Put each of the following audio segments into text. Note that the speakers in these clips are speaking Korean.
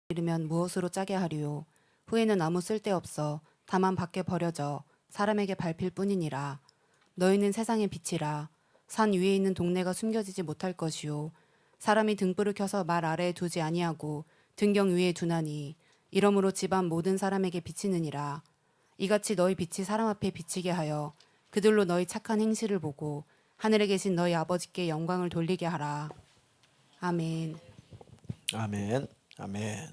이르면 무엇으로 짜게 하리요. 후에는 아무 쓸데없어 다만 밖에 버려져 사람에게 밟힐 뿐이니라. 너희는 세상의 빛이라. 산 위에 있는 동네가 숨겨지지 못할 것이요 사람이 등불을 켜서 말 아래에 두지 아니하고 등경 위에 두나니 이러므로 집안 모든 사람에게 비치느니라. 이같이 너희 빛이 사람 앞에 비치게 하여 그들로 너희 착한 행실을 보고 하늘에 계신 너희 아버지께 영광을 돌리게 하라. 아멘. 아멘. 아멘.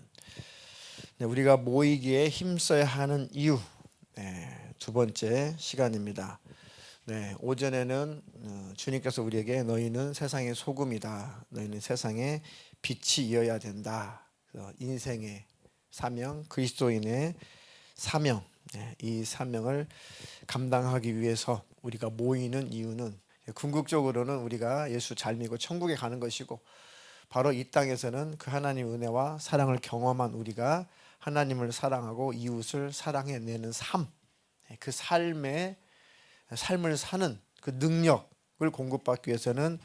네, 우리가 모이기에 힘써야 하는 이유, 두 번째 시간입니다. 네, 오전에는 주님께서 우리에게 너희는 세상의 소금이다. 너희는 세상의 빛이어야 된다. 인생의 사명, 그리스도인의 사명, 이 사명을 감당하기 위해서 우리가 모이는 이유는 궁극적으로는 우리가 예수 잘 믿고 천국에 가는 것이고, 바로 이 땅에서는 그 하나님의 은혜와 사랑을 경험한 우리가 하나님을 사랑하고 이웃을 사랑해내는 삶, 그 삶을 사는 그 능력을 공급받기 위해서는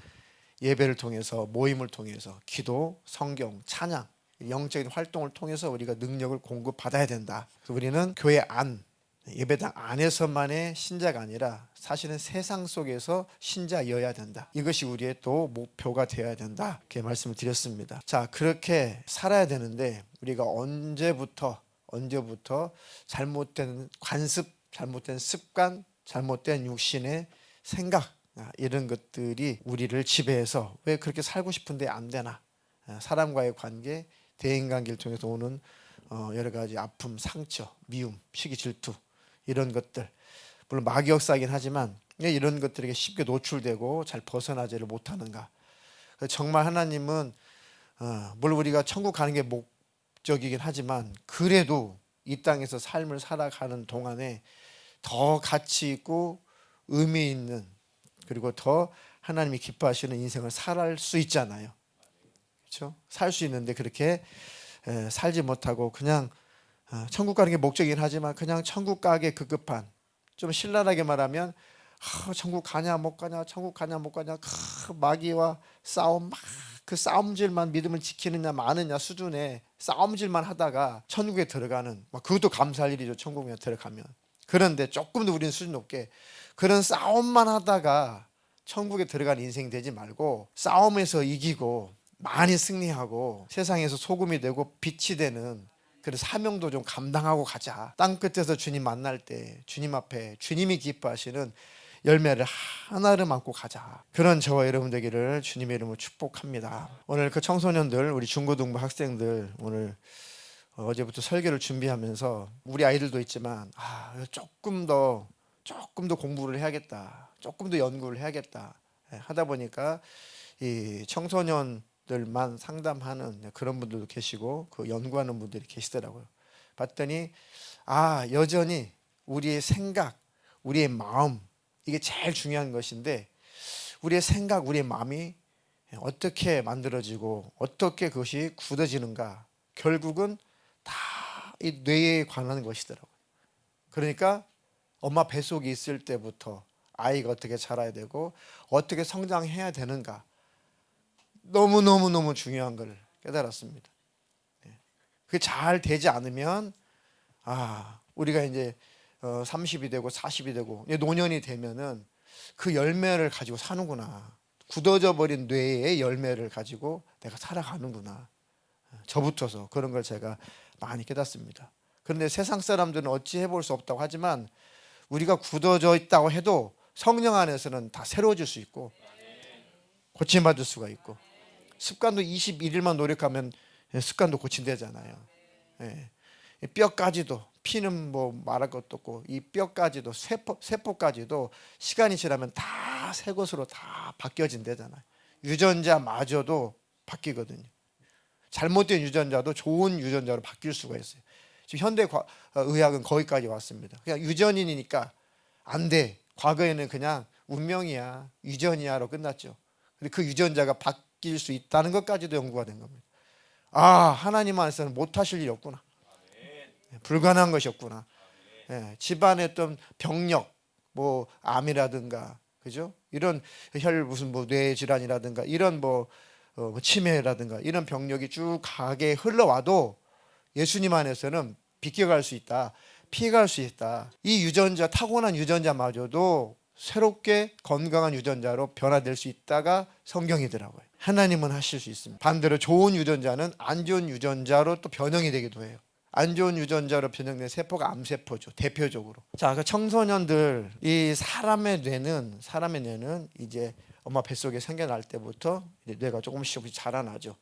예배를 통해서, 모임을 통해서, 기도, 성경, 찬양, 영적인 활동을 통해서 우리가 능력을 공급받아야 된다. 그래서 우리는 교회 안, 예배당 안에서만의 신자가 아니라 사실은 세상 속에서 신자여야 된다. 이것이 우리의 또 목표가 되어야 된다. 이렇게 말씀을 드렸습니다. 자, 그렇게 살아야 되는데 우리가 언제부터 잘못된 관습, 잘못된 습관, 잘못된 육신의 생각, 이런 것들이 우리를 지배해서 왜 그렇게 살고 싶은데 안 되나? 사람과의 관계, 대인관계를 통해서 오는 여러 가지 아픔, 상처, 미움, 시기, 질투, 이런 것들, 물론 마귀역사이긴 하지만 이런 것들에게 쉽게 노출되고 잘 벗어나지를 못하는가? 정말 하나님은 물론 우리가 천국 가는 게 목적이긴 하지만 그래도 이 땅에서 삶을 살아가는 동안에 더 가치 있고 의미 있는, 그리고 더 하나님이 기뻐하시는 인생을 살 수 있잖아요. 그렇죠? 살 수 있는데 그렇게 살지 못하고 그냥 천국 가는 게 목적이긴 하지만 그냥 천국 가기에 급급한, 좀 신랄하게 말하면 천국 가냐 못 가냐, 천국 가냐 못 가냐, 마귀와 싸움, 그 싸움질만, 믿음을 지키느냐 마느냐 수준의 싸움질만 하다가 천국에 들어가는, 그것도 감사할 일이죠. 천국에 들어가면. 그런데 조금 더 우리는 수준 높게 그런 싸움만 하다가 천국에 들어가는 인생이 되지 말고, 싸움에서 이기고 많이 승리하고 세상에서 소금이 되고 빛이 되는 그런 사명도 좀 감당하고 가자. 땅끝에서 주님 만날 때 주님 앞에 주님이 기뻐하시는 열매를 하나를 안고 가자. 그런 저와 여러분 되기를 주님의 이름으로 축복합니다. 오늘 그 청소년들, 우리 중고등부 학생들, 오늘 어제부터 설교를 준비하면서 우리 아이들도 있지만 조금 더 공부를 해야겠다, 조금 더 연구를 해야겠다 하다 보니까 이 청소년들만 상담하는 그런 분들도 계시고 그 연구하는 분들이 계시더라고요. 봤더니 여전히 우리의 생각, 우리의 마음, 이게 제일 중요한 것인데, 우리의 생각, 우리의 마음이 어떻게 만들어지고 어떻게 그것이 굳어지는가, 결국은 다 이 뇌에 관한 것이더라고요. 그러니까 엄마 뱃속에 있을 때부터 아이가 어떻게 자라야 되고 어떻게 성장해야 되는가, 너무너무 중요한 걸 깨달았습니다. 그게 잘 되지 않으면 우리가 이제 30이 되고 40이 되고 노년이 되면은 그 열매를 가지고 사는구나, 굳어져 버린 뇌의 열매를 가지고 내가 살아가는구나, 저부터서 그런 걸 제가 많이 깨닫습니다. 그런데 세상 사람들은 어찌 해볼 수 없다고 하지만 우리가 굳어져 있다고 해도 성령 안에서는 다 새로워질 수 있고 고침받을 수가 있고, 습관도 21일만 노력하면 습관도 고친대잖아요. 뼈까지도, 피는 뭐 말할 것도 없고 이 뼈까지도, 세포까지도 시간이 지나면 다 새 것으로 다 바뀌어진대잖아요. 유전자마저도 바뀌거든요. 잘못된 유전자도 좋은 유전자로 바뀔 수가 있어요. 지금 현대 의학은 거기까지 왔습니다. 그냥 유전인이니까 안 돼, 과거에는 그냥 운명이야, 유전이야로 끝났죠. 근데 그 유전자가 바뀔 수 있다는 것까지도 연구가 된 겁니다. 하나님 안에서는 못하실 일이 없구나, 불가능한 것이 없구나. 집안의 어떤 병력, 암이라든가 그죠? 이런 혈 무슨 뭐 뇌 질환이라든가 이런 뭐 치매라든가 이런 병력이 쭉 가게 흘러와도 예수님 안에서는 비껴갈 수 있다. 피해갈 수 있다. 이 유전자, 타고난 유전자마저도 새롭게 건강한 유전자로 변화될 수 있다가 성경이더라고요. 하나님은 하실 수 있습니다. 반대로 좋은 유전자는 안 좋은 유전자로 또 변형이 되기도 해요. 안 좋은 유전자로 변형된 세포가 암세포죠. 대표적으로. 자, 그 청소년들, 이 사람의 뇌는 이제 엄마 뱃속에 생겨날 때부터 이제 뇌가 조금씩 자라나죠.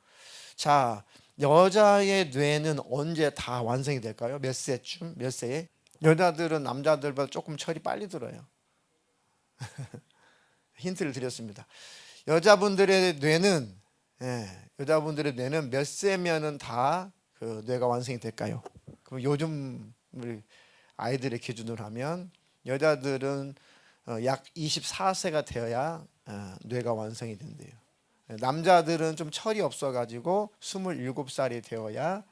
자, 여자의 뇌는 언제 다 완성이 될까요? 몇 세쯤? 몇 세에? 여자들은 남자들보다 조금 철이 빨리 들어요. 힌트를 드렸습니다. 여자분들의 뇌는 몇 세면은 다 그 뇌가 완성이 될까요? 그럼 요즘 우리 아이들의 기준으로 하면 여자들은 약 24세가 되어야 뇌가 완성이 된대요. 남자들은 좀 철이 없어가지고 27살이 되어야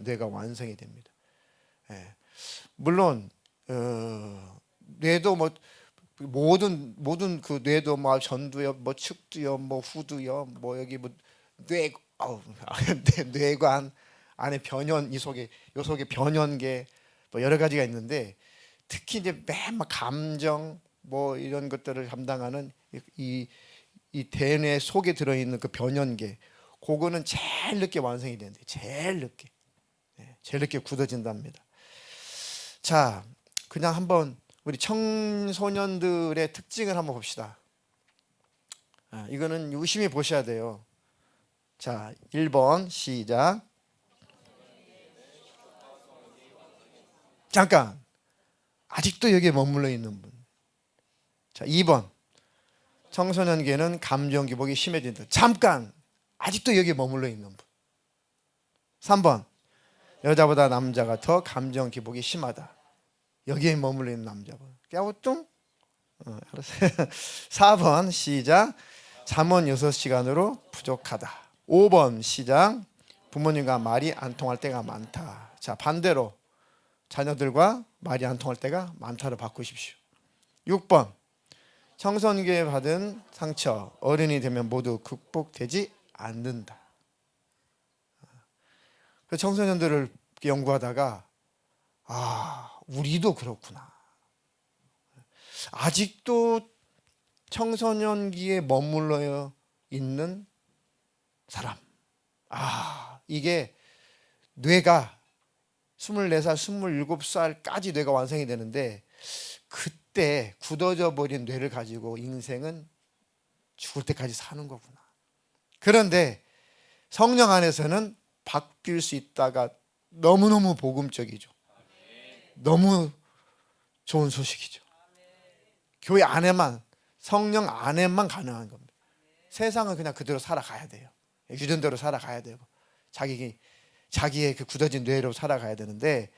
뇌가 완성이 됩니다. 물론 뇌도 뭐 모든 그 뇌도 뭐 전두엽, 뭐 측두엽, 뭐 후두엽, 뭐 여기 뭐 뇌관 안에 변연 요 속에 변연계 뭐 여러 가지가 있는데 특히 이제 맨 막 감정 뭐 이런 것들을 담당하는 이 대뇌 속에 들어있는 그 변연계, 그거는 제일 늦게 완성이 되는데 제일 늦게 굳어진답니다. 자, 그냥 한번 우리 청소년들의 특징을 한번 봅시다. 이거는 유심히 보셔야 돼요. 자, 1번 시작. 잠깐, 아직도 여기에 머물러 있는 분. 자, 2번 청소년기에는 감정 기복이 심해진다. 잠깐, 아직도 여기에 머물러 있는 분. 3번 여자보다 남자가 더 감정 기복이 심하다. 여기에 머물러 있는 남자분. 깨우뚱? 알았어요. 4번 시작. 잠은 6시간으로 부족하다. 5번 시작. 부모님과 말이 안 통할 때가 많다. 자, 반대로 자녀들과 말이 안 통할 때가 많다로 바꾸십시오. 6번 청소년기에 받은 상처 어른이 되면 모두 극복되지 않는다. 그 청소년들을 연구하다가 우리도 그렇구나. 아직도 청소년기에 머물러 있는 사람. 이게 뇌가 24살, 27살까지 뇌가 완성이 되는데 그때 굳어져 버린 뇌를 가지고 인생은 죽을 때까지 사는 거구나. 그런데 성령 안에서는 바뀔 수 있다가 너무너무 복음적이죠. 너무 좋은 소식이죠. 교회 안에만, 성령 안에만 가능한 겁니다. 세상은 그냥 그대로 살아가야 돼요. 유전대로 살아가야 되고 자기의 그 굳어진 뇌로 살아가야 되는데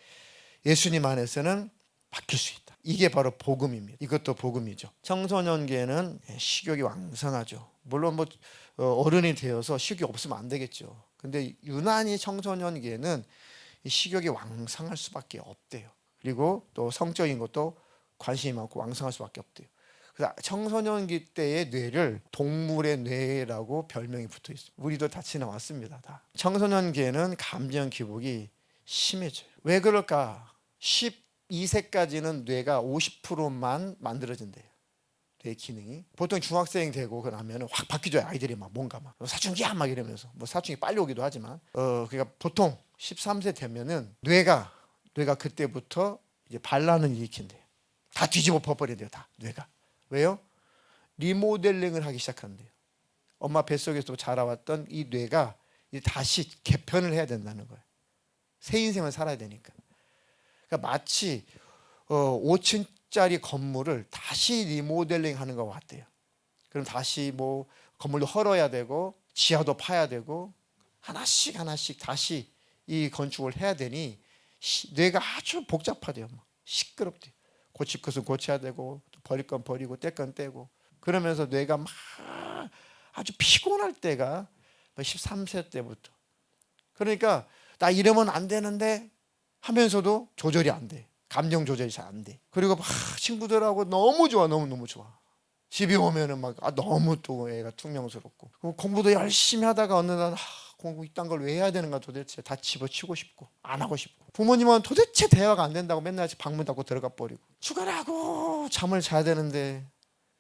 예수님 안에서는 바뀔 수 있다. 이게 바로 복음입니다. 이것도 복음이죠. 청소년기에는 식욕이 왕성하죠. 물론 뭐 어른이 되어서 식욕이 없으면 안 되겠죠. 근데 유난히 청소년기에는 식욕이 왕성할 수밖에 없대요. 그리고 또 성적인 것도 관심이 많고 왕성할 수밖에 없대요. 그래서 청소년기 때의 뇌를 동물의 뇌라고 별명이 붙어 있어요. 우리도 다 지나왔습니다. 다. 청소년기에는 감정 기복이 심해져요. 왜 그럴까? 12세까지는 뇌가 50%만 만들어진대요. 뇌 기능이. 보통 중학생 되고 그러면 확 바뀌죠. 아이들이 막 뭔가 막 사춘기야 막 이러면서 뭐 사춘기 빨리 오기도 하지만 그러니까 보통 13세 되면은 뇌가 그때부터 이제 반란을 일으킨대요. 다 뒤집어 버린대요. 다 뇌가. 왜요? 리모델링을 하기 시작한대요. 엄마 뱃속에서 자라왔던 이 뇌가 이제 다시 개편을 해야 된다는 거예요. 새 인생을 살아야 되니까. 그러니까 마치 5층짜리 건물을 다시 리모델링 하는 것 같아요. 그럼 다시 뭐 건물도 헐어야 되고 지하도 파야 되고 하나씩 다시 이 건축을 해야 되니 뇌가 아주 복잡하대요. 시끄럽대요. 고칠 것은 고쳐야 되고 버릴 건 버리고 뗄 건 떼고 그러면서 뇌가 막 아주 피곤할 때가 13세 때부터. 그러니까 나 이러면 안 되는데 하면서도 조절이 안 돼. 감정 조절이 잘 안 돼. 그리고 막 친구들하고 너무 좋아. 너무너무 좋아. 집에 오면은 막 너무 또 애가 퉁명스럽고, 공부도 열심히 하다가 어느 날 공부 이딴 걸 왜 해야 되는가 도대체 다 집어치우고 싶고 안 하고 싶고, 부모님은 도대체 대화가 안 된다고 맨날 방문 닫고 들어가 버리고, 출근하고 잠을 자야 되는데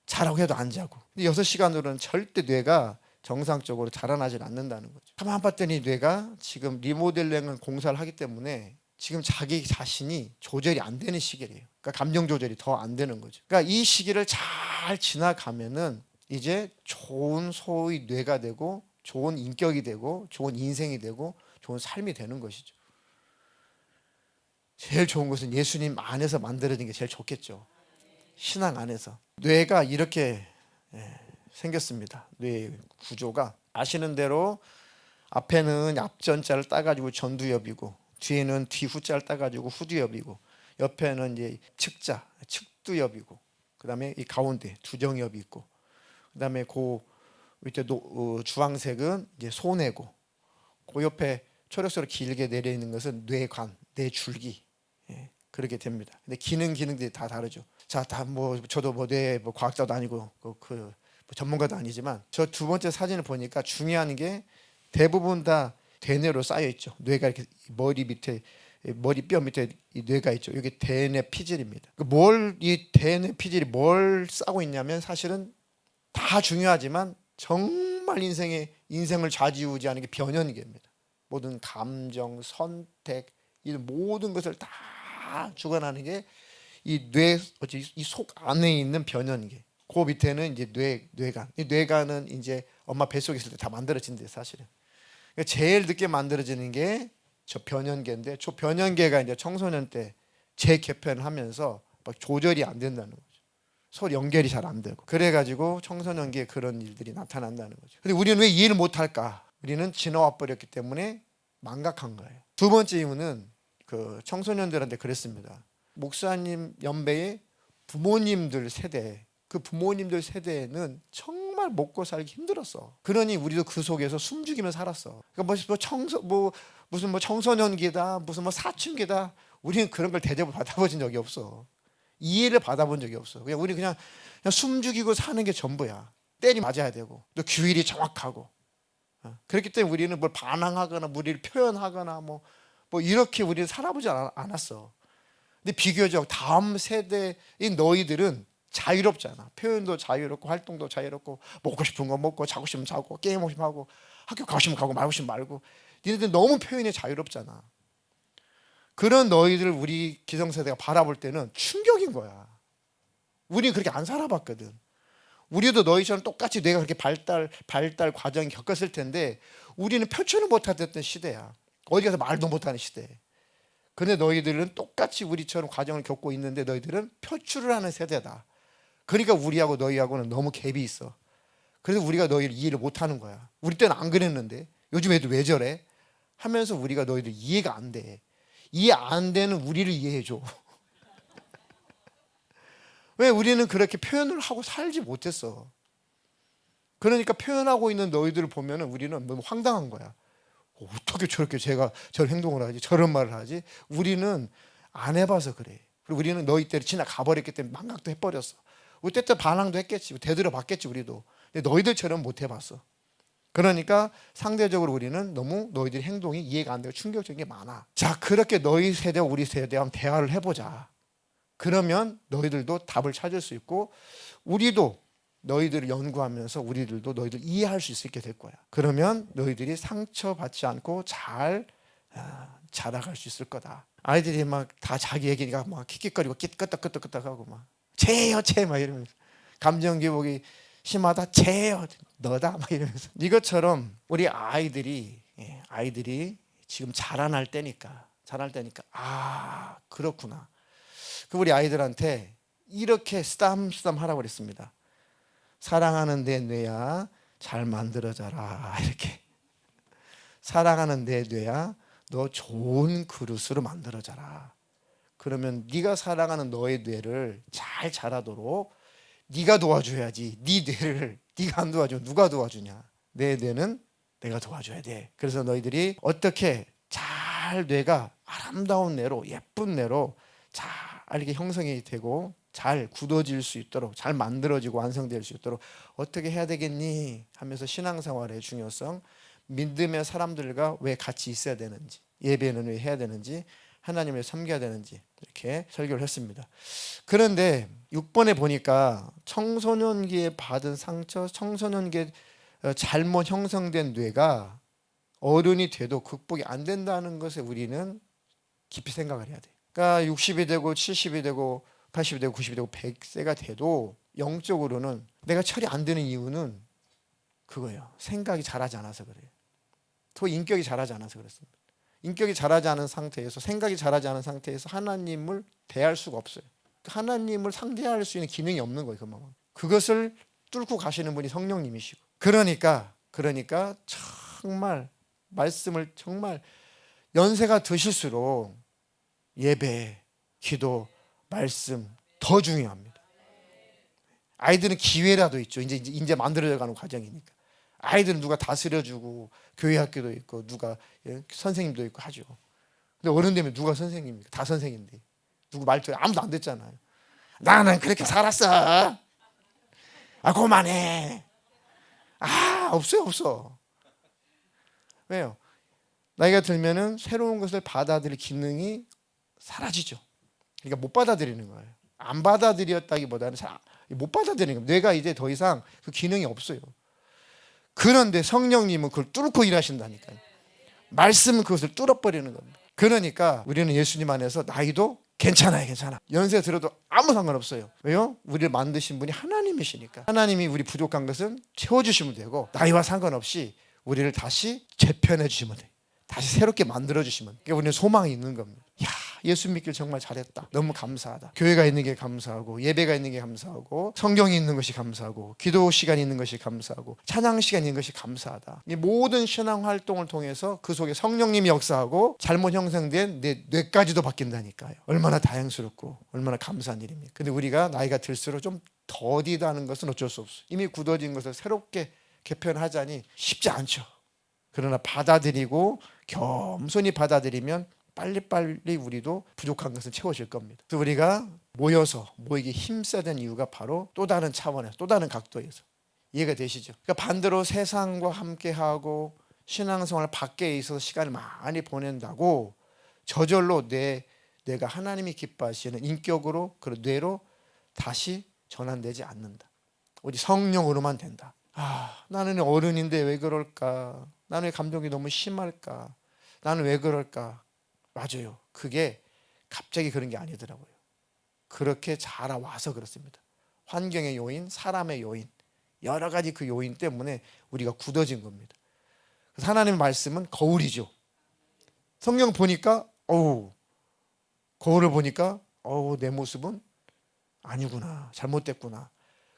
자라고 해도 안 자고. 6시간으로는 절대 뇌가 정상적으로 자라나질 않는다는 거죠. 가만 봤더니 뇌가 지금 리모델링 공사를 하기 때문에 지금 자기 자신이 조절이 안 되는 시기래요. 그러니까 감정 조절이 더 안 되는 거죠. 그러니까 이 시기를 잘 지나가면은 이제 좋은 소위 뇌가 되고 좋은 인격이 되고 좋은 인생이 되고 좋은 삶이 되는 것이죠. 제일 좋은 것은 예수님 안에서 만들어진 게 제일 좋겠죠. 신앙 안에서. 뇌가 이렇게 생겼습니다. 뇌 구조가 아시는 대로 앞에는 앞전자를 따가지고 전두엽이고, 뒤에는 뒤후자를 따가지고 후두엽이고, 옆에는 이제 측자 측두엽이고, 그 다음에 이 가운데 두정엽이 있고, 그 다음에 그 밑에 주황색은 이제 소뇌고, 그 옆에 초록색으로 길게 내려 있는 것은 뇌관, 뇌줄기. 그렇게 됩니다. 근데 기능들이 다 다르죠. 자, 다 뭐 저도 뇌 과학자도 아니고 뭐 전문가도 아니지만, 저 두 번째 사진을 보니까 중요한 게 대부분 다 대뇌로 쌓여 있죠. 뇌가 이렇게 머리뼈 밑에 이 뇌가 있죠. 이게 대뇌 피질입니다. 이 대뇌 피질이 뭘 싸고 있냐면, 사실은 다 중요하지만 정말 인생을 좌지우지하는 게 변연계입니다. 모든 감정, 선택, 이 모든 것을 다 주관하는 게 이 속 안에 있는 변연계. 그 밑에는 이제 뇌간. 이 뇌간은 이제 엄마 뱃속에 있을 때 다 만들어진대요, 사실은. 그러니까 제일 늦게 만들어지는 게 저 변연계인데, 저 변연계가 이제 청소년 때 재개편하면서 막 조절이 안 된다는 거죠. 서로 연결이 잘 안 되고, 그래가지고 청소년기에 그런 일들이 나타난다는 거죠. 근데 우리는 왜 이해를 못할까? 우리는 지나와 버렸기 때문에 망각한 거예요. 두 번째 이유는 그 청소년들한테 그랬습니다. 목사님 연배의 부모님들 세대, 그 부모님들 세대는 정말 먹고 살기 힘들었어. 그러니 우리도 그 속에서 숨죽이며 살았어. 그러니까 무슨 청소년기다, 무슨 사춘기다, 우리는 그런 걸 대접을 받아본 적이 없어. 이해를 받아본 적이 없어. 우리 그냥 숨죽이고 사는 게 전부야. 때리 맞아야 되고, 또 규율이 정확하고. 그렇기 때문에 우리는 뭘 반항하거나 무리를 표현하거나 뭐 이렇게 우리는 살아보지 않았어. 근데 비교적 다음 세대인 너희들은 자유롭잖아. 표현도 자유롭고 활동도 자유롭고, 먹고 싶은 거 먹고, 자고 싶으면 자고, 게임하고 싶으면 하고, 학교 가고 싶으면 가고, 말고 싶으면 말고. 니네들 너무 표현이 자유롭잖아. 그런 너희들 우리 기성세대가 바라볼 때는 충격인 거야. 우리는 그렇게 안 살아봤거든. 우리도 너희처럼 똑같이 뇌가 그렇게 발달 과정이 겪었을 텐데, 우리는 표출을 못하던 시대야. 어디 가서 말도 못하는 시대. 근데 너희들은 똑같이 우리처럼 과정을 겪고 있는데, 너희들은 표출을 하는 세대다. 그러니까 우리하고 너희하고는 너무 갭이 있어. 그래서 우리가 너희를 이해를 못하는 거야. 우리 때는 안 그랬는데 요즘 애들 왜 저래? 하면서 우리가 너희들 이해가 안 돼. 이해 안 되는 우리를 이해해줘. 왜? 우리는 그렇게 표현을 하고 살지 못했어. 그러니까 표현하고 있는 너희들을 보면 우리는 너무 황당한 거야. 어떻게 저렇게 제가 저런 행동을 하지, 저런 말을 하지? 우리는 안 해봐서 그래. 그리고 우리는 너희 때를 지나가 버렸기 때문에 망각도 해버렸어. 우리 때때 반항도 했겠지, 되돌아 봤겠지 우리도. 근데 너희들처럼 못 해봤어. 그러니까 상대적으로 우리는 너무 너희들의 행동이 이해가 안 되고 충격적인 게 많아. 자, 그렇게 너희 세대와 우리 세대와 한번 대화를 해보자. 그러면 너희들도 답을 찾을 수 있고, 우리도 너희들을 연구하면서 우리들도 너희들 이해할 수 있게 될 거야. 그러면 너희들이 상처받지 않고 잘 자라갈 수 있을 거다. 아이들이 막 다 자기 얘기니까 막 킥킥거리고 끄떡끄떡끄떡하고 막 쟤요 쟤 막 이러면서, 감정 기복이 심하다, 쟤요 너다 막 이러면서. 이것처럼 우리 아이들이 지금 자라날 때니까 그렇구나. 그 우리 아이들한테 이렇게 쓰담쓰담 하라고 그랬습니다. 사랑하는 내 뇌야 잘 만들어져라. 이렇게. 사랑하는 내 뇌야 너 좋은 그릇으로 만들어져라. 그러면 네가 사랑하는 너의 뇌를 잘 자라도록 네가 도와줘야지. 네 뇌를 네가 안 도와주면 누가 도와주냐. 내 뇌는 내가 도와줘야 돼. 그래서 너희들이 어떻게 잘 뇌가 아름다운 뇌로, 예쁜 뇌로 잘 이렇게 형성이 되고 잘 굳어질 수 있도록, 잘 만들어지고 완성될 수 있도록 어떻게 해야 되겠니 하면서 신앙생활의 중요성, 믿음의 사람들과 왜 같이 있어야 되는지, 예배는 왜 해야 되는지, 하나님을 섬겨야 되는지 이렇게 설교를 했습니다. 그런데 6번에 보니까 청소년기에 받은 상처, 청소년기에 잘못 형성된 뇌가 어른이 돼도 극복이 안 된다는 것에 우리는 깊이 생각을 해야 돼요. 그러니까 60이 되고 70이 되고 80이 되고 90이 되고 100세가 돼도 영적으로는 내가 철이 안 드는 이유는 그거예요. 생각이 자라지 않아서 그래요. 또 인격이 자라지 않아서 그렇습니다. 인격이 자라지 않은 상태에서, 생각이 자라지 않은 상태에서 하나님을 대할 수가 없어요. 하나님을 상대할 수 있는 기능이 없는 거예요. 그것을 뚫고 가시는 분이 성령님이시고, 그러니까 정말 말씀을 정말 연세가 드실수록 예배, 기도, 말씀 더 중요합니다. 아이들은 기회라도 있죠. 이제 만들어가는 과정이니까. 아이들은 누가 다스려주고 교회 학교도 있고 누가 선생님도 있고 하죠. 근데 어른 되면 누가 선생님입니까? 다 선생인데 누구 말투에 아무도 안 듣잖아요. 나는 그렇게 살았어. 그만해. 없어. 왜요? 나이가 들면은 새로운 것을 받아들일 기능이 사라지죠. 그러니까 못 받아들이는 거예요. 안 받아들였다기보다는 못 받아들이는 거예요. 뇌가 이제 더 이상 그 기능이 없어요. 그런데 성령님은 그걸 뚫고 일하신다니까요. 말씀은 그것을 뚫어버리는 겁니다. 그러니까 우리는 예수님 안에서 나이도 괜찮아요. 연세 들어도 아무 상관없어요. 왜요? 우리를 만드신 분이 하나님이시니까. 하나님이 우리 부족한 것은 채워주시면 되고, 나이와 상관없이 우리를 다시 재편해 주시면 돼요. 다시 새롭게 만들어 주시면 돼요. 그러니까 우리는 소망이 있는 겁니다. 예수 믿길 정말 잘했다. 너무 감사하다. 교회가 있는 게 감사하고, 예배가 있는 게 감사하고, 성경이 있는 것이 감사하고, 기도 시간이 있는 것이 감사하고, 찬양 시간이 있는 것이 감사하다. 이 모든 신앙 활동을 통해서 그 속에 성령님이 역사하고 잘못 형성된 내 뇌까지도 바뀐다니까요. 얼마나 다행스럽고 얼마나 감사한 일입니까? 근데 우리가 나이가 들수록 좀 더디다는 것은 어쩔 수 없어요. 이미 굳어진 것을 새롭게 개편하자니 쉽지 않죠. 그러나 받아들이고 겸손히 받아들이면 빨리빨리 우리도 부족한 것은 채워질 겁니다. 그래서 우리가 모이게 힘써야 되는 이유가 바로 또 다른 차원에서, 또 다른 각도에서. 이해가 되시죠? 그러니까 반대로 세상과 함께하고 신앙생활 밖에 있어서 시간을 많이 보낸다고 저절로 내가 하나님이 기뻐하시는 인격으로, 그 뇌로 다시 전환되지 않는다. 우리 성령으로만 된다. 나는 어른인데 왜 그럴까? 나는 왜 감정이 너무 심할까? 나는 왜 그럴까? 맞아요. 그게 갑자기 그런 게 아니더라고요. 그렇게 자라와서 그렇습니다. 환경의 요인, 사람의 요인, 여러 가지 그 요인 때문에 우리가 굳어진 겁니다. 그래서 하나님의 말씀은 거울이죠. 성경 보니까 거울을 보니까 내 모습은 아니구나, 잘못됐구나.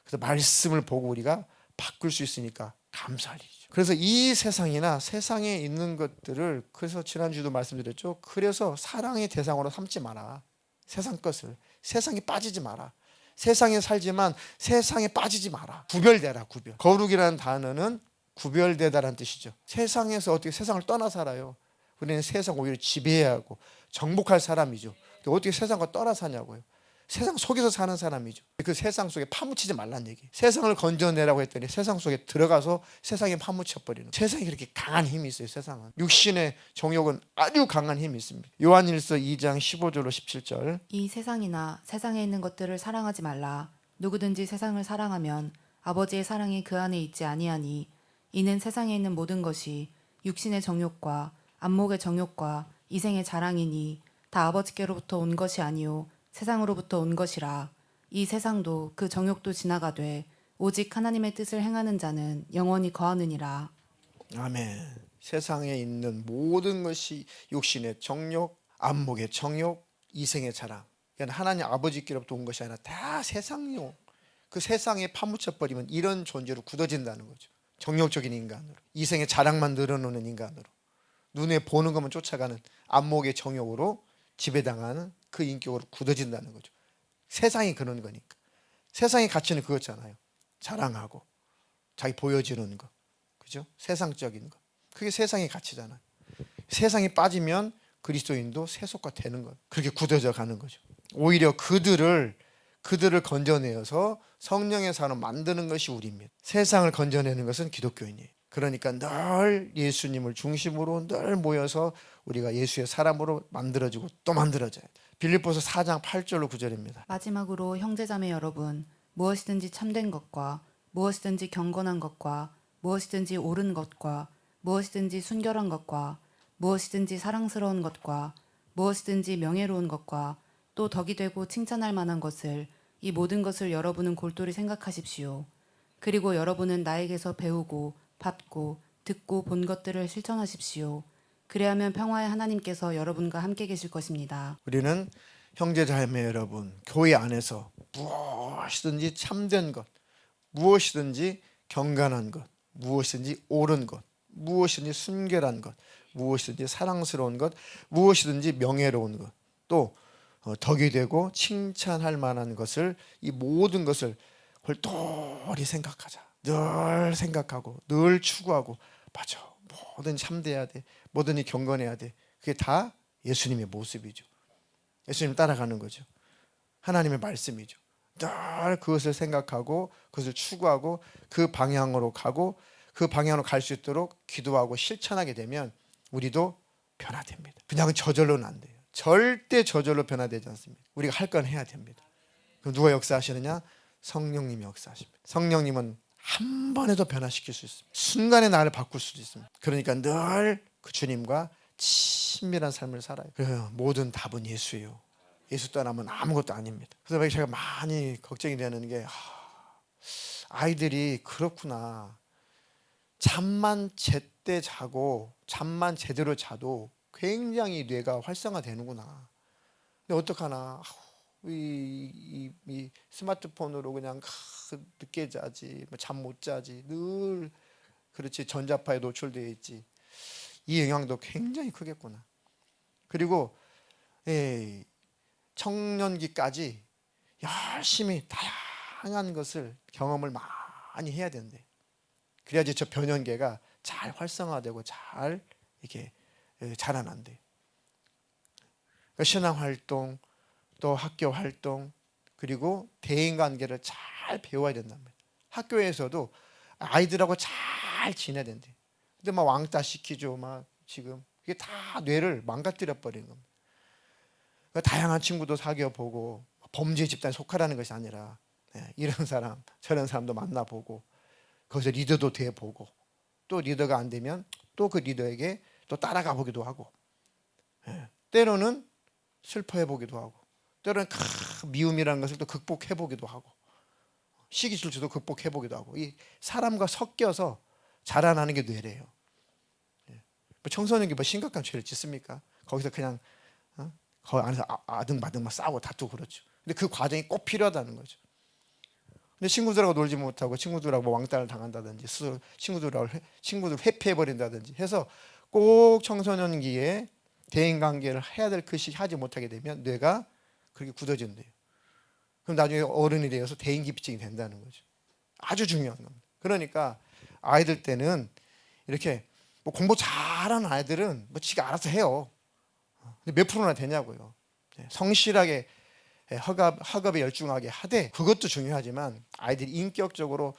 그래서 말씀을 보고 우리가 바꿀 수 있으니까 감사할 일이죠. 그래서 이 세상이나 세상에 있는 것들을, 그래서 지난주도 말씀드렸죠. 그래서 사랑의 대상으로 삼지 마라. 세상 것을. 세상에 빠지지 마라. 세상에 살지만 세상에 빠지지 마라. 구별되라. 구별. 거룩이라는 단어는 구별되다라는 뜻이죠. 세상에서 어떻게 세상을 떠나 살아요? 우리는 세상 오히려 지배해야 하고 정복할 사람이죠. 어떻게 세상과 떠나 사냐고요. 세상 속에서 사는 사람이죠. 그 세상 속에 파묻히지 말란 얘기. 세상을 건져내라고 했더니 세상 속에 들어가서 세상에 파묻혀버리는. 세상에 그렇게 강한 힘이 있어요. 세상은. 육신의 정욕은 아주 강한 힘이 있습니다. 요한일서 2장 15절로 17절. 이 세상이나 세상에 있는 것들을 사랑하지 말라. 누구든지 세상을 사랑하면 아버지의 사랑이 그 안에 있지 아니하니 이는 세상에 있는 모든 것이 육신의 정욕과 안목의 정욕과 이생의 자랑이니 다 아버지께로부터 온 것이 아니요 세상으로부터 온 것이라. 이 세상도 그 정욕도 지나가되 오직 하나님의 뜻을 행하는 자는 영원히 거하느니라. 아멘. 세상에 있는 모든 것이 육신의 정욕, 안목의 정욕, 이생의 자랑. 그러니까 하나님 아버지께로부터 온 것이 아니라 다 세상용. 그 세상에 파묻혀버리면 이런 존재로 굳어진다는 거죠. 정욕적인 인간으로, 이생의 자랑만 늘어놓는 인간으로, 눈에 보는 것만 쫓아가는 안목의 정욕으로 지배당하는 그 인격으로 굳어진다는 거죠. 세상이 그런 거니까. 세상의 가치는 그거잖아요. 자랑하고 자기 보여주는 거, 그죠? 세상적인 거. 그게 세상의 가치잖아요. 세상에 빠지면 그리스도인도 세속화 되는 것. 그렇게 굳어져 가는 거죠. 오히려 그들을 그들을 건져내어서 성령의 사람 만드는 것이 우리입니다. 세상을 건져내는 것은 기독교인이에요. 그러니까 늘 예수님을 중심으로 늘 모여서 우리가 예수의 사람으로 만들어지고 또 만들어져야 돼요. 빌립보서 4장 8절로 9절입니다. 마지막으로 형제자매 여러분, 무엇이든지 참된 것과 무엇이든지 경건한 것과 무엇이든지 옳은 것과 무엇이든지 순결한 것과 무엇이든지 사랑스러운 것과 무엇이든지 명예로운 것과 또 덕이 되고 칭찬할 만한 것을, 이 모든 것을 여러분은 골똘히 생각하십시오. 그리고 여러분은 나에게서 배우고 받고 듣고 본 것들을 실천하십시오. 그래야면 평화의 하나님께서 여러분과 함께 계실 것입니다. 우리는 형제자매 여러분, 교회 안에서 무엇이든지 참된 것, 무엇이든지 경건한 것, 무엇이든지 옳은 것, 무엇이든지 순결한 것, 무엇이든지 사랑스러운 것, 무엇이든지 명예로운 것, 또 덕이 되고 칭찬할 만한 것을, 이 모든 것을 골똘히 생각하자. 늘 생각하고 늘 추구하고, 맞아, 뭐든 참돼야 돼, 뭐든지 경건해야 돼. 그게 다 예수님의 모습이죠. 예수님 따라가는 거죠. 하나님의 말씀이죠. 늘 그것을 생각하고 그것을 추구하고 그 방향으로 가고 그 방향으로 갈 수 있도록 기도하고 실천하게 되면 우리도 변화됩니다. 그냥 저절로는 안 돼요. 절대 저절로 변화되지 않습니다. 우리가 할 건 해야 됩니다. 그럼 누가 역사하시느냐? 성령님이 역사하십니다. 성령님은 한 번에도 변화시킬 수 있습니다. 순간에 나를 바꿀 수도 있습니다. 그러니까 늘 그 주님과 친밀한 삶을 살아요. 그래서 모든 답은 예수예요. 예수 떠나면 아무것도 아닙니다. 그래서 제가 많이 걱정이 되는 게, 아이들이 그렇구나. 잠만 제때 자고 잠만 제대로 자도 굉장히 뇌가 활성화되는구나. 근데 어떡하나, 이 스마트폰으로 그냥 늦게 자지, 잠 못 자지, 늘 그렇지, 전자파에 노출되어 있지. 이 영향도 굉장히 크겠구나. 그리고 청년기까지 열심히 다양한 것을 경험을 많이 해야 된대. 그래야지 저 변연계가 잘 활성화되고 잘 이렇게 자라난대. 그러니까 신앙활동, 또 학교 활동, 그리고 대인관계를 잘 배워야 된답니다. 학교에서도 아이들하고 잘 지내야 된대. 근데 막 왕따 시키죠. 막 지금 이게 다 뇌를 망가뜨려 버리는 겁니다. 그러니까 다양한 친구도 사귀어 보고, 범죄 집단에 속하라는 것이 아니라 이런 사람 저런 사람도 만나보고, 거기서 리더도 돼 보고, 또 리더가 안 되면 또 그 리더에게 또 따라가 보기도 하고, 때로는 슬퍼해 보기도 하고, 때로는 미움이라는 것을 또 극복해 보기도 하고, 시기질투도 극복해 보기도 하고, 이 사람과 섞여서 자라나는 게 뇌래요. 청소년기 뭐 심각한 죄를 짓습니까? 거기서 그냥 그 안에서 아등바등 막 싸우고 다투고 그렇죠. 근데 그 과정이 꼭 필요하다는 거죠. 근데 친구들하고 놀지 못하고 친구들하고 뭐 왕따를 당한다든지, 친구들 회피해 버린다든지 해서 꼭 청소년기에 대인관계를 해야 될 것이 하지 못하게 되면 뇌가 그렇게 굳어진대요. 그럼 나중에 어른이 되어서 대인기피증이 된다는 거죠. 아주 중요한 겁니다. 그러니까 아이들 때는 이렇게 뭐 공부 잘하는 아이들은 뭐 지가 알아서 해요. 근데 몇 프로나 되냐고요. 성실하게 학업에 열중하게 하되, 그것도 중요하지만 아이들이 인격적으로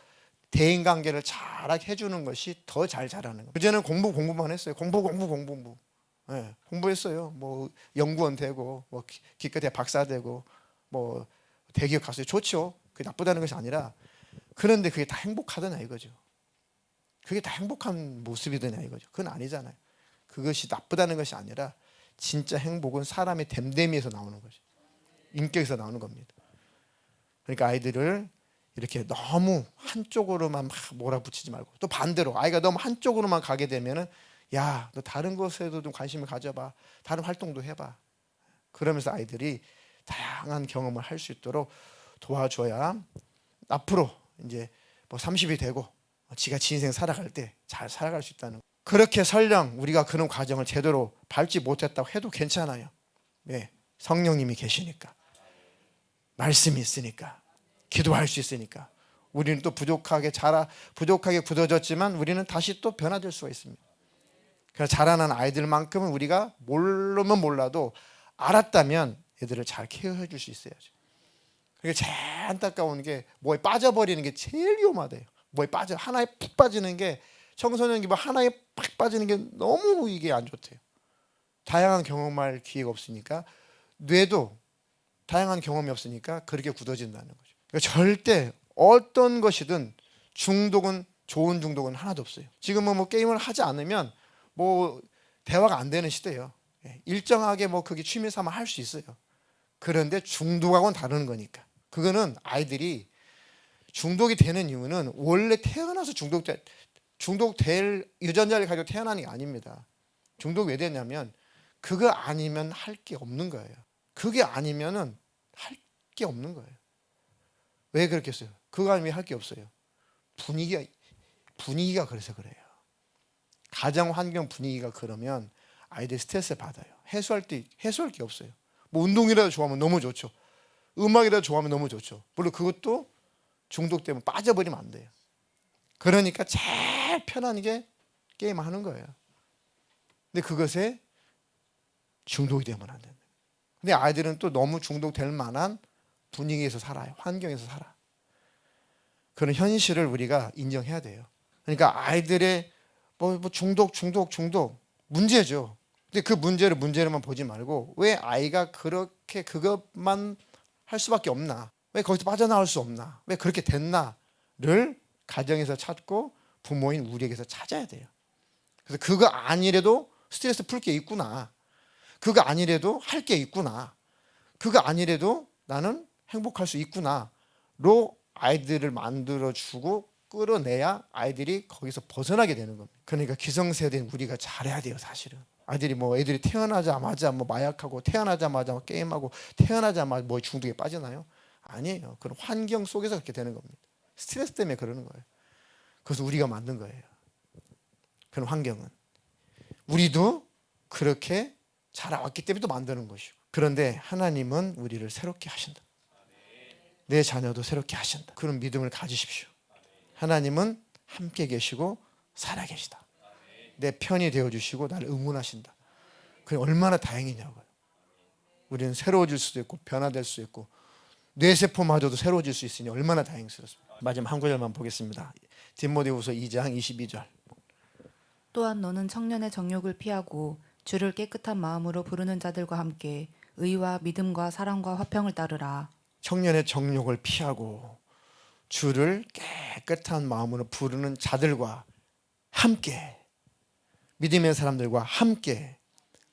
대인관계를 잘하게 해주는 것이 더 잘 자라는 거예요. 그전에는 공부만 했어요. 공부. 공부했어요. 뭐 연구원 되고, 뭐 기껏해 박사 되고, 뭐 대기업 가서 좋죠. 그게 나쁘다는 것이 아니라, 그런데 그게 다 행복하더냐 이거죠. 그게 다 행복한 모습이더냐 이거죠. 그건 아니잖아요. 그것이 나쁘다는 것이 아니라, 진짜 행복은 사람의 됨됨이에서 나오는 거죠. 인격에서 나오는 겁니다. 그러니까 아이들을 이렇게 너무 한쪽으로만 막 몰아붙이지 말고, 또 반대로 아이가 너무 한쪽으로만 가게 되면은, 야, 너 다른 것에도 좀 관심을 가져봐, 다른 활동도 해봐. 그러면서 아이들이 다양한 경험을 할 수 있도록 도와줘야 앞으로 이제 뭐 30이 되고 지가 지 인생 살아갈 때 잘 살아갈 수 있다는 거. 그렇게 설령 우리가 그런 과정을 제대로 밟지 못했다고 해도 괜찮아요. 성령님이 계시니까, 말씀이 있으니까, 기도할 수 있으니까. 우리는 또 부족하게 굳어졌지만 우리는 다시 또 변화될 수가 있습니다. 그래서 자라난 아이들만큼은 우리가 모르면 몰라도 알았다면 애들을 잘 케어해 줄 수 있어야죠. 그게 제일 안타까운 게 뭐에 빠져버리는 게 제일 위험하대요. 뭐에 빠져 하나에 푹 빠지는 게 청소년기 뭐 하나에 팍 빠지는 게 너무 이게 안 좋대요. 다양한 경험할 기회가 없으니까 뇌도 다양한 경험이 없으니까 그렇게 굳어진다는 거죠. 그러니까 절대 어떤 것이든 중독은 좋은 중독은 하나도 없어요. 지금은 뭐 게임을 하지 않으면 뭐 대화가 안 되는 시대예요. 일정하게 뭐 그게 취미 삼아 할 수 있어요. 그런데 중독하고는 다른 거니까. 그거는 아이들이 중독이 되는 이유는 원래 태어나서 중독될 유전자를 가지고 태어나는 게 아닙니다. 중독이 왜 되냐면 그거 아니면 할 게 없는 거예요. 그게 아니면은 할 게 없는 거예요. 왜 그렇겠어요? 그거 아니면 할 게 없어요. 분위기가 그래서 그래요. 가정 환경 분위기가 그러면 아이들 스트레스 받아요. 해소할 게 없어요. 뭐 운동이라도 좋아하면 너무 좋죠. 음악이라도 좋아하면 너무 좋죠. 물론 그것도 중독 때문에 빠져버리면 안 돼요. 그러니까 제일 편한 게 게임하는 거예요. 근데 그것에 중독이 되면 안 된다. 근데 아이들은 또 너무 중독될 만한 분위기에서 살아요. 환경에서 살아. 그런 현실을 우리가 인정해야 돼요. 그러니까 아이들의 뭐 중독 문제죠. 근데 그 문제로만 보지 말고 왜 아이가 그렇게 그것만 할 수밖에 없나? 왜 거기서 빠져나올 수 없나? 왜 그렇게 됐나를 가정에서 찾고 부모인 우리에게서 찾아야 돼요. 그래서 그거 아니래도 스트레스 풀 게 있구나. 그거 아니래도 할 게 있구나. 그거 아니래도 나는 행복할 수 있구나로 아이들을 만들어주고 끌어내야 아이들이 거기서 벗어나게 되는 겁니다. 그러니까 기성세대는 우리가 잘해야 돼요, 사실은. 아이들이 뭐 애들이 태어나자마자 뭐 마약하고 태어나자마자 뭐 게임하고 태어나자마자 뭐 중독에 빠지나요? 아니에요. 그런 환경 속에서 그렇게 되는 겁니다. 스트레스 때문에 그러는 거예요. 그래서 우리가 만든 거예요. 그런 환경은 우리도 그렇게 자라왔기 때문에 또 만드는 것이고. 그런데 하나님은 우리를 새롭게 하신다. 내 자녀도 새롭게 하신다. 그런 믿음을 가지십시오. 하나님은 함께 계시고 살아계시다. 내 편이 되어주시고 나를 응원하신다. 그게 얼마나 다행이냐고요. 우리는 새로워질 수도 있고 변화될 수 있고 뇌세포마저도 새로워질 수 있으니 얼마나 다행스럽습니다. 마지막 한 구절만 보겠습니다. 디모데후서 2장 22절. 또한 너는 청년의 정욕을 피하고 주를 깨끗한 마음으로 부르는 자들과 함께 의와 믿음과 사랑과 화평을 따르라. 청년의 정욕을 피하고 주를 깨끗한 마음으로 부르는 자들과 함께 믿음의 사람들과 함께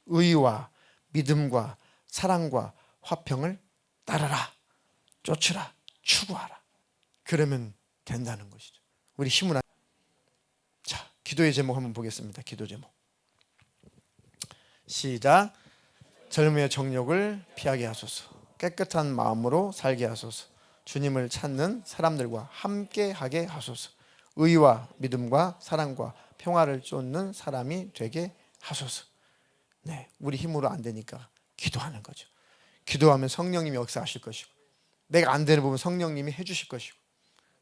의와 믿음과 사랑과 화평을 따르라. 쫓으라. 추구하라. 그러면 된다는 것이죠. 우리 힘을 자, 기도의 제목 한번 보겠습니다. 기도 제목. 시작. 젊음의 정욕을 피하게 하소서. 깨끗한 마음으로 살게 하소서. 주님을 찾는 사람들과 함께 하게 하소서. 의와 믿음과 사랑과 평화를 쫓는 사람이 되게 하소서. 네, 우리 힘으로 안 되니까 기도하는 거죠. 기도하면 성령님이 역사하실 것이고 내가 안 되는 부분 성령님이 해주실 것이고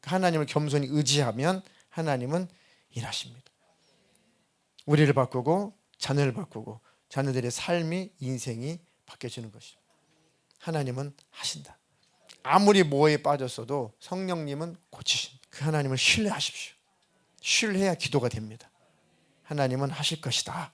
하나님을 겸손히 의지하면 하나님은 일하십니다. 우리를 바꾸고 자녀를 바꾸고 자녀들의 삶이 인생이 바뀌어지는 것입니다. 하나님은 하신다. 아무리 뭐에 빠졌어도 성령님은 고치신다. 그 하나님을 신뢰하십시오. 신뢰해야 기도가 됩니다. 하나님은 하실 것이다.